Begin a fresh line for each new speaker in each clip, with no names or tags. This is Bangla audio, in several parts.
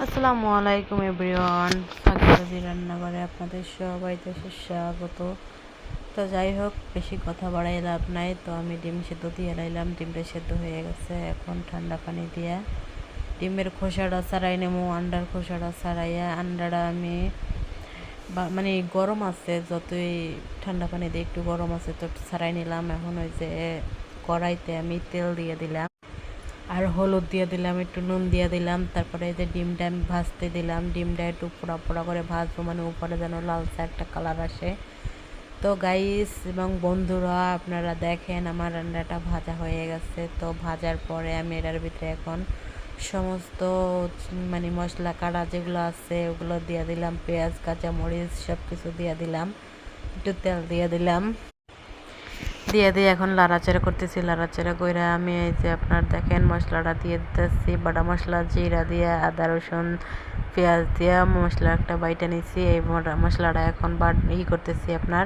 আসসালামু আলাইকুম এভরিওয়ান, সাকিরাজি রান্নাঘরে আপনাদের সবাইকে স্বাগত। তো যাই হোক, বেশি কথা বাড়াই লাভ নাই। তো আমি ডিম সেদ্ধ দিয়ে লাইলাম, ডিমটা সেদ্ধ হয়ে গেছে। এখন ঠান্ডা পানি দিয়ে ডিমের খোসাটা ছাড়াই নেবো। আন্ডার খোসাটা ছাড়াইয়া আন্ডাটা আমি মানে গরম আছে, যতই ঠান্ডা পানি দিয়ে একটু গরম আছে তো ছাড়াই নিলাম। এখন ওই যে কড়াইতে আমি তেল দিয়ে দিলাম, আর হলুদ দিয়ে দিলাম, একটু নুন দিয়ে দিলাম। তারপরে এই যে ডিমটা আমি ভাজতে দিলাম। ডিমটা একটু পোড়া পোড়া করে ভাজবো, মানে উপরে যেন লালচে একটা কালার আসে। তো গাইস এবং বন্ধুরা, আপনারা দেখেন আমার রান্নাটা ভাজা হয়ে গেছে। তো ভাজার পরে আমি এটার ভিতরে এখন সমস্ত মানে মশলা কাটা যেগুলো আছে ওগুলো দিয়ে দিলাম। পেঁয়াজ, কাঁচামরিচ সব কিছু দিয়ে দিলাম, একটু তেল দিয়ে দিলাম। দিয়ে এখন লাড়াচাড়া করতেছি। লাড়াচাড়া করে আমি এই যে আপনার দেখেন মশলাটা দিয়ে দিতেছি। বাটা মশলা, জিরা দিয়ে, আদা রসুন পেঁয়াজ দিয়ে মশলা একটা বাইটা নিচ্ছি। এই মশলাটা এখন করতেছি, আপনার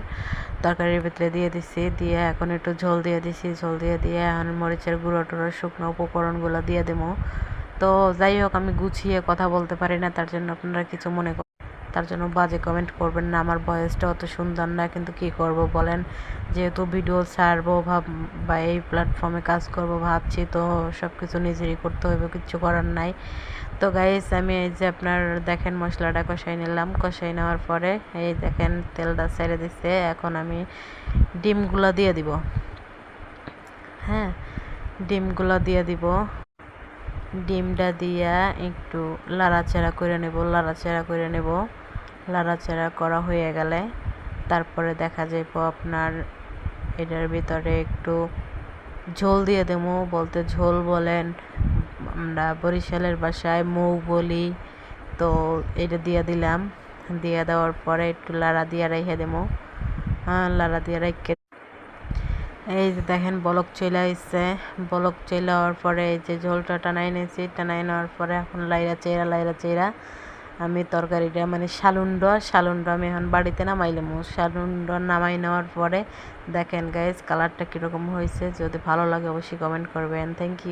তরকারির ভিতরে দিয়ে দিচ্ছি। দিয়ে এখন একটু ঝোল দিয়ে দিছি। ঝোল দিয়ে এখন মরিচের গুঁড়ো টুড়ো শুকনো উপকরণগুলো দিয়ে দেবো। তো যাই হোক, আমি গুছিয়ে কথা বলতে পারি না, তার জন্য আপনারা কিছু মনে তার জন্য বাজে কমেন্ট করবেন না। আমার ভয়েসটা অত সুন্দর না, কিন্তু কি করব বলেন, যেহেতু ভিডিও ছাড়বো বা এই প্ল্যাটফর্মে কাজ করব ভাবছি, তো সব কিছু নিজেরই করতে হবে, কিচ্ছু করার নাই। তো গাইস, আমি এই যে আপনার দেখেন মশলাটা কষাই নিলাম। কষাই নেওয়ার পরে এই দেখেন তেলটা ছেড়ে দিচ্ছে। এখন আমি ডিমগুলো দিয়ে দিব। হ্যাঁ, ডিমগুলো দিয়ে দিব। ডিমটা দিয়া একটু লাড়াচাড়া করে নেব। লাড়াচাড়া করা হয়ে গেলে তারপরে দেখা যাইব আপনার এটার ভিতরে একটু ঝোল দিয়ে দেবো। বলতে ঝোল বলেন, আমরা বরিশালের ভাষায় মৌ বলি। তো এটা দিয়ে দিলাম। দিয়ে দেওয়ার পরে একটু লাড়া দিয়ে রেখে দেবো। লাড়া দিয়ে রেখে এই যে দেখেন বলক চলে আসছে। বলক চলে যাওয়ার পরে এই যে ঝোলটা টানাই নিয়েছি। টানাই নেওয়ার পরে এখন লাইরা চেরা আমি তরকারিটা মানে শালুন্ড আমি এখন বাড়িতে নামাইলাম। শালুন্ড নামাই নেওয়ার পরে দেখেন গাইজ কালারটা কীরকম হয়েছে। যদি ভালো লাগে অবশ্যই কমেন্ট করবেন। Thank you.